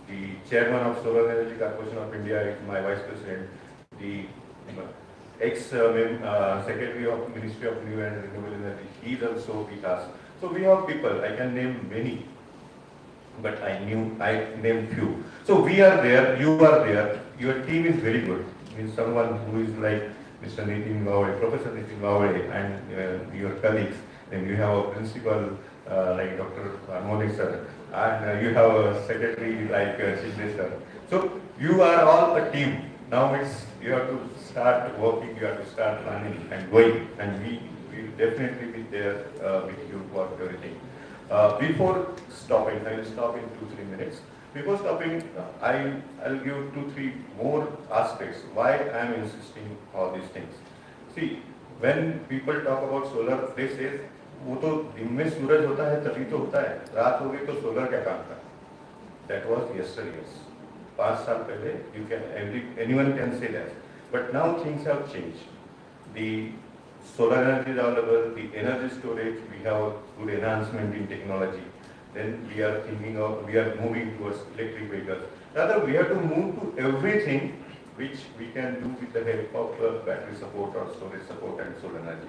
The chairman of Solar Energy Corporation of India is my vice president. The ex-secretary of Ministry of New and Renewable Energy, he is also with us. So we have people, I can name many, but I named few. So we are there, you are there, your team is very good. Means someone who is like Mr. Nitin Gowde, Professor Nitin Gowde, and your colleagues. Then you have a principal like Dr. Harmoni sir, and you have a secretary like Chidne sir. So you are all a team. Now you have to start working, you have to start planning and going, and we will definitely be there with you for everything. Before stopping, I will stop in 2-3 minutes. Before stopping, I'll give 2-3 more aspects why I am insisting all these things. See, when people talk about solar, they say, वो तो दिन में सूरज होता है तभी तो होता है, रात हो गई तो सोलर क्या काम का? That was yesterday. 5 साल पहले, anyone can say that. But now things have changed. The solar energy is available, the energy storage, we have a good enhancement in technology. Then we are moving towards electric vehicles. Rather, we have to move to everything which we can do with the help of battery support or storage support and solar energy.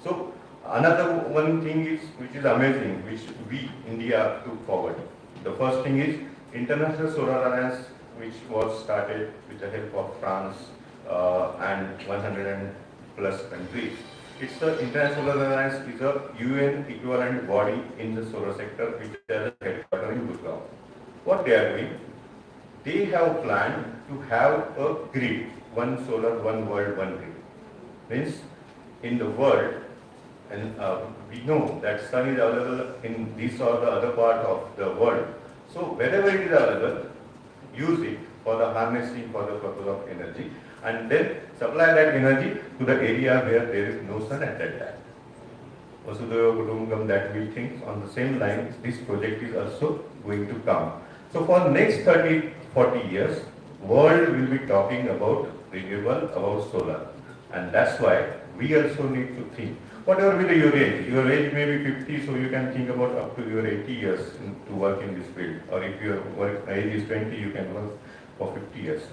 So another one thing which is amazing, which we, India, took forward. The first thing is International Solar Alliance, which was started with the help of France and 100 plus countries. It's the International Solar Alliance is a UN equivalent body in the solar sector, which has a headquarters in Gurgaon. What they are doing? They have planned to have a grid, one solar, one world, one grid. Means in the world, and we know that sun is available in this or the other part of the world. So wherever it is available, use it for the harnessing for the purpose of energy, and then supply that energy to the area where there is no sun at that time. Vasudhaiva Kutumbakam, that we think on the same line, this project is also going to come. So for next 30-40 years, world will be talking about renewable, about solar. And that's why we also need to think. Whatever be your age may be 50, so you can think about up to your 80 years to work in this field. Or if your age is 20, you can work for 50 years,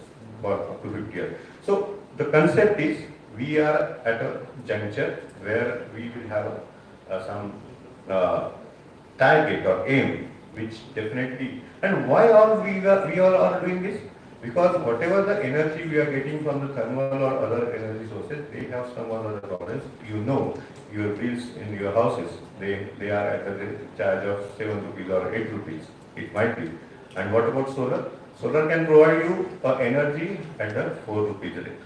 for up to 50 years. So the concept is, we are at a juncture where we will have some target or aim, which definitely, and why we all are doing this? Because whatever the energy we are getting from the thermal or other energy sources, they have some other problems. You know, your bills in your houses, they are at a charge of 7 rupees or 8 rupees. It might be. And what about solar? Solar can provide you energy at a 4 rupees rate.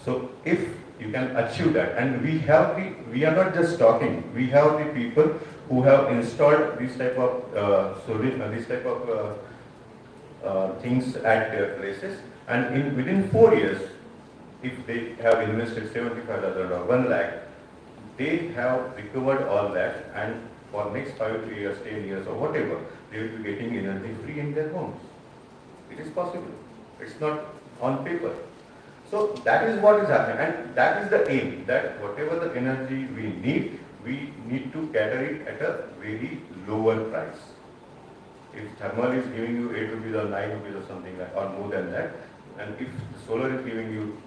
So if you can achieve that, and we are not just talking, we have the people who have installed this type of things at their places, and within 4 years, if they have invested 75,000 or 1 lakh, they have recovered all that, and for next 5 years, 10 years or whatever, they will be getting energy free in their homes. It is possible. It's not on paper. So that is what is happening, and that is the aim, that whatever the energy we need to cater it at a very lower price. If thermal is giving you 8 rupees or 9 rupees or something like, or more than that, and if solar is giving you,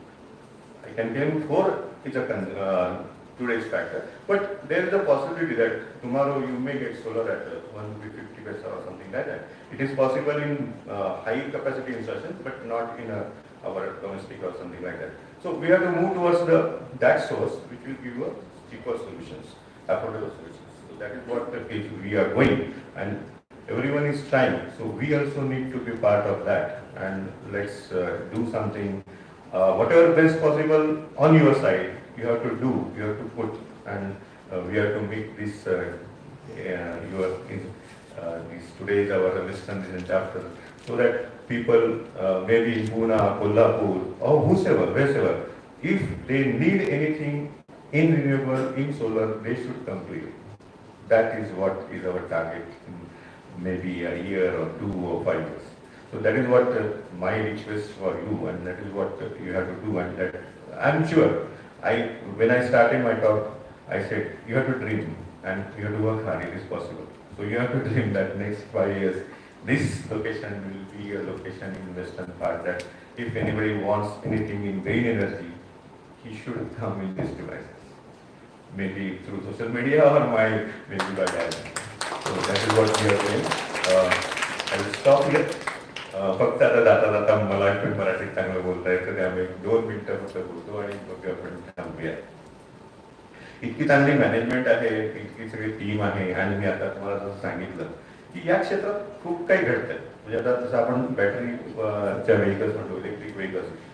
I can tell you 4, it's a today's factor, but there is a possibility that tomorrow you may get solar at 150 paisa or something like that. It is possible in high capacity installation, but not in our domestic or something like that. So we have to move towards that source which will give us cheaper solutions, affordable solutions. So that is what we are going, and everyone is trying. So we also need to be part of that, and let's do something, whatever best possible on your side. You have to do, you have to put, and we have to make this this today is our Untitled Chapter, so that people maybe in Pune, Kolhapur, or wherever, if they need anything in renewable, in solar, they should come to you. That is what is our target, maybe a year or 2 or 5 years. So that is what my request for you, and that is what you have to do, and that I'm sure. When I started my talk, I said, you have to dream and you have to work hard, it is possible. So you have to dream that next 5 years, this location will be a location in western part, that if anybody wants anything in green energy, he should come in these devices. Maybe through social media or maybe by dialogue. So that is what we are doing. I will stop here. फक्त आता जाता जाता मला पण मराठीत चांगलं बोलता येतं, त्यामुळे 2 मिनिटं फक्त बोलतो आणि मग आपण थांबूया. इतकी चांगली मॅनेजमेंट आहे, इतकी सगळी टीम आहे, आणि मी आता तुम्हाला जसं सांगितलं की या क्षेत्रात खूप काही घडतंय. म्हणजे आता जसं आपण बॅटरीच्या व्हेकल्स म्हणतो,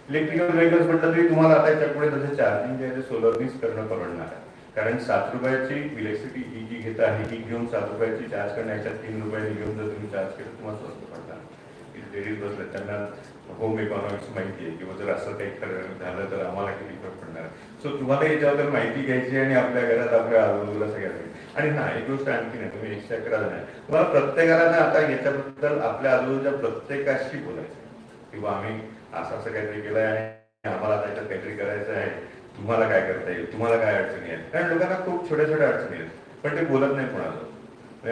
इलेक्ट्रिकल व्हेकल्स म्हटलं तरी तुम्हाला आता याच्या पुढे तसं चार्जिंग जे आहे ते सोलरनीच करणं परवडणार आहे. कारण 7 रुपयाची इलेक्ट्रिसिटी ही जी घेत आहे, ही घेऊन 7 रुपयाची चार्ज करण्याच्या 3 रुपयाने घेऊन जर तुम्ही चार्ज केलं, तुम्हाला स्वस्त पडणार. लेडीज बसले, त्यांना होम इकॉनॉमिक्स माहिती आहे, किंवा जर असं काही झालं तर आम्हाला किती फरक पडणार. सो तुम्हाला याच्याबद्दल माहिती घ्यायची, आणि आपल्या घरात आपल्या आजूबाजूला सगळ्यात. आणि ना एक गोष्ट आणखी नाही, तुम्ही 111 जण आहे, तुम्हाला प्रत्येकाला आता याच्याबद्दल आपल्या आजूबाजूच्या प्रत्येकाशी बोलायचं, किंवा आम्ही असं काहीतरी केलं आहे आणि आम्हाला त्याच्यात काहीतरी करायचं आहे, तुम्हाला काय करता येईल, तुम्हाला काय अडचणी आहेत. कारण लोकांना खूप छोट्या छोट्या अडचणी आहेत, पण ते बोलत नाही कोणाला.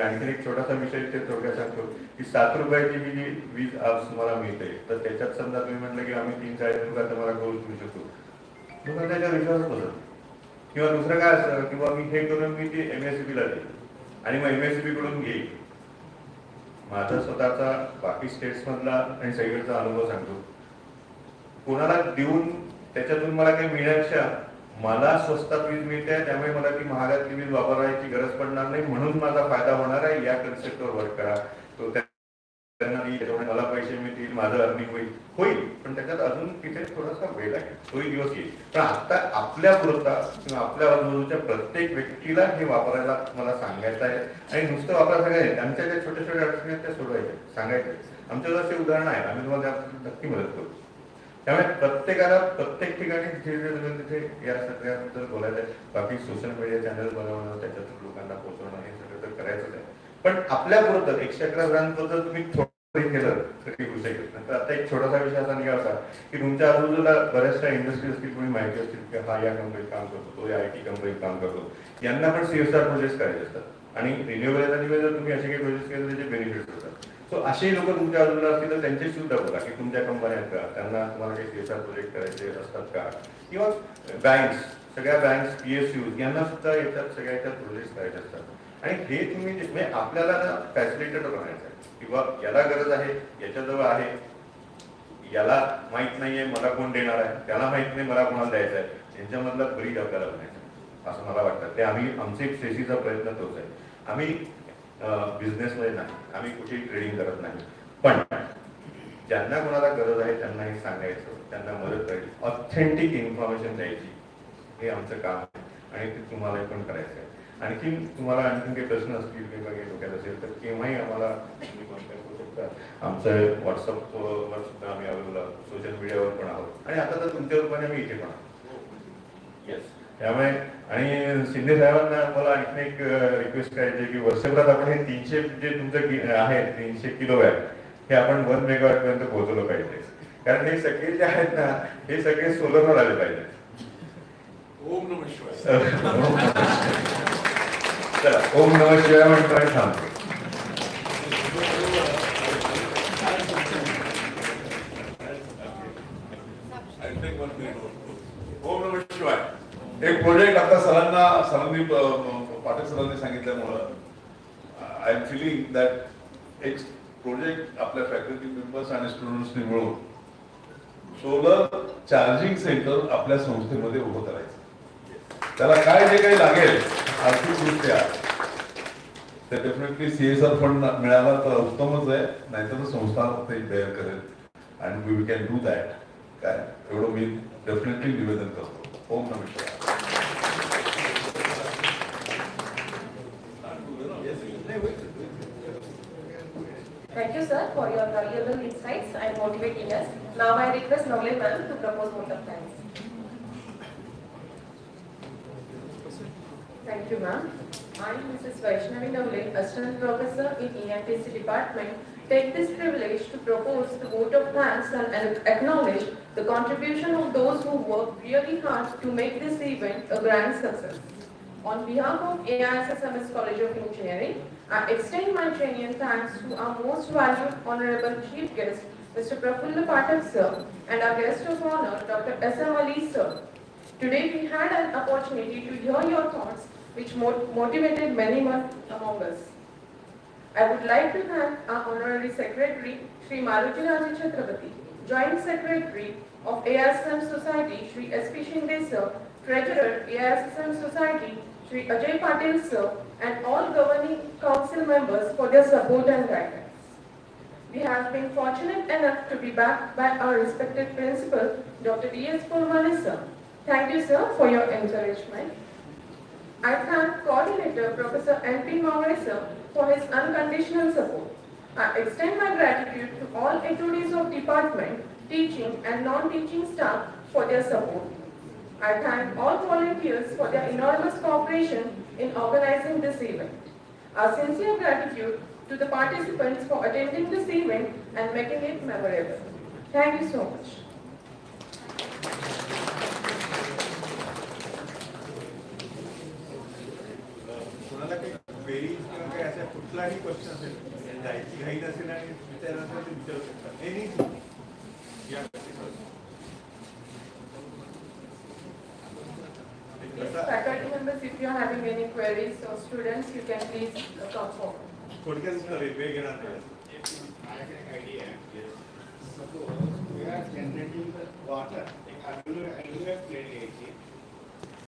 आणखी एक छोटासा विषय ते थोडक्यात सांगतो की 7 रुपयाची जी वीज आज तुम्हाला मिळते, तर त्याच्यात समजा तुम्ही म्हटलं की आम्ही 3-4 रुपयाचा मला गोल करू शकतो, लोकांना त्याच्यावर विश्वास बसत. किंवा दुसरं काय असतं, किंवा मी हे करून मी ते MSCB देईल आणि मग MSCB कडून घेईल. माझा स्वतःचा बाकी स्टेट्स मधला आणि सगळीकडचा अनुभव सांगतो. कोणाला देऊन त्याच्यातून मला काही मिळण्यापेक्षा मला स्वस्तात वीज मिळते, त्यामुळे मला ती महागातली वीज वापरायची गरज पडणार नाही, म्हणून माझा फायदा होणार आहे, या कन्सेप्टवर वर्क करा. तो त्यांना त्याच्यामुळे मला पैसे मिळतील, माझं अर्निंग होईल, पण त्याच्यात अजून तिथे थोडासा वेळ लागेल, तोही दिवस येईल. पण आता आपल्या पुरता किंवा आपल्या आजूबाजूच्या प्रत्येक व्यक्तीला हे वापरायला मला सांगायचं आहे, आणि नुसतं वापरायचं काय, त्यांच्या ज्या छोट्या छोट्या अडचणी आहेत त्या सोडवायच्या, सांगायच्या. आमच्याकडे असे उदाहरण आहेत, आम्ही तुम्हाला त्यात नक्की मदत करू. त्यामुळे प्रत्येकाला प्रत्येक ठिकाणी तिथे या सगळ्याबद्दल बोलायचं आहे. बाकी सोशल मीडिया चॅनल बनवणं, त्याच्यातून लोकांना पोहोचवणं हे सगळं तर करायचंच आहे. पण आपल्यापुरतं 111 ब्रांचबद्दल तुम्ही थोडं केलं तरी होऊ शकेल. नंतर आता एक छोटासा विषय असा निघाला होता की तुमच्या आजूबाजूला बऱ्याचशा इंडस्ट्री असतील, तुम्ही माहिती असतील की हा या कंपनीत काम करतो, तो या IT कंपनीत काम करतो. यांना पण CSR प्रोजेक्ट करायचे असतात आणि रिन्युएबल एनर्जीमध्ये जर तुम्ही असे काही प्रोजेक्ट केले त्याचे बेनिफिट्स होतात. सो असे लोक तुमच्या आजूबाजूला असतील तर त्यांच्याशी सुद्धा बोला की तुमच्या कंपन्या आहेत का, त्यांना तुम्हाला काही CSR प्रोजेक्ट करायचे असतात का, किंवा बँक्स, सगळ्या बँक्स, PSUs यांना सुद्धा याच्यात सगळ्या याच्यात प्रोजेक्ट करायचे असतात. आणि हे तुम्ही म्हणजे आपल्याला ना फॅसिलिटेटर बनायचं आहे किंवा याला गरज आहे, याच्याजवळ आहे, याला माहित नाहीये मला कोण देणार आहे, त्याला माहित नाही मला कोणाला द्यायचं आहे, यांच्यामधला ब्रीड आपल्याला बनायचं असं मला वाटतं. ते आम्ही आमचे एक सेसीचा प्रयत्न तोच आहे. आम्ही बिझनेसमध्ये नाही, आम्ही कुठेही ट्रेडिंग करत नाही, पण ज्यांना कोणाला गरज आहे त्यांना हे सांगायचं, त्यांना मदत करायची, ऑथेंटिक इन्फॉर्मेशन द्यायची, हे आमचं काम आहे आणि ते तुम्हाला पण करायचं आहे. आणखी तुम्हाला आणखी काही प्रश्न असतील किंवा काही डोक्यात असेल तर केव्हाही आम्हाला तुम्ही कॉन्टॅक्ट करू शकता. आमचं व्हॉट्सअपवर सुद्धा आम्ही अवेलेबल आहोत, सोशल मीडियावर पण आहोत आणि आता तर तुमच्या रूपाने आम्ही इथे पण आहोत. येस, त्यामुळे आणि शिंदे साहेबांना मला आणखी एक रिक्वेस्ट करायची की वर्षभरात आपण हे 300 जे तुमचं आहे 300 किलोवॅट हे आपण 1 मेगावॅट पर्यंत पोहोचवलं पाहिजे. कारण हे सगळे जे आहेत ना हे सगळे सोलरवर आले पाहिजे. ओम नमः शिवाय. चला, ओम नमः शिवाय म्हणतो आणि थांबतो. ओम नमः शिवाय. एक प्रोजेक्ट आता सरांनी पाठक सरांनी सांगितल्यामुळं आय एम फिलिंग दॅट एक प्रोजेक्ट आपल्या फॅकल्टी मेंबर्स आणि स्टुडंट्सनी मिळून सोलर चार्जिंग सेंटर आपल्या संस्थेमध्ये उभं करायचं. त्याला काय जे काही लागेल आर्थिकदृष्ट्या ते डेफिनेटली CSR फंड मिळाला तर उत्तमच आहे, नाहीतर संस्था ते बेअर करेल and we can do that. काय एवढं मी डेफिनेटली निवेदन करतो. ओम नमः शिवाय. Thank you, sir, for your valuable insights and motivating us. Now I request Navle ma'am to propose vote of thanks. Thank you, ma'am. I, Mrs. Vaishnavi Navle, Assistant Professor in ENTC Department, take this privilege to propose the vote of thanks and acknowledge the contribution of those who work really hard to make this event a grand success. On behalf of AISSMS College of Engineering, I extend my genuine thanks to our most valued Honorable Chief Guest, Mr. Prakula Patek sir, and our guest of honor, Dr. S.M. Ali sir. Today we had an opportunity to hear your thoughts, which motivated many among us. I would like to thank our Honorary Secretary, Sri Maruti Raja Chhatrapati, Joint Secretary of AISSM Society, Sri S.P. Shinde sir, Treasurer, AISSM Society, Sri Ajay Patel sir, and all governing council members for their support and guidance. We have been fortunate enough to be backed by our respected principal, Dr. D.S. Purvani sir. Thank you, sir, for your encouragement. I thank Coordinator Professor N.P. Mawai sir for his unconditional support. I extend my gratitude to all HODs of department, teaching and non-teaching staff for their support. I thank all volunteers for their enormous cooperation in organizing this event. Our sincere gratitude to the participants for attending this event and making it memorable. Thank you so much. कोणाला काही queries किंवा काही अशा कुठलाही question असेल जायची घाई नसेल आणि विचारायला असेल ते विचारू शकता. Any Faculty members, if you are having any queries or students, you can please come forward. थोडक्यात वेळ घेणार नाही. idea. Suppose we are generating the water, like alluvial plate AC,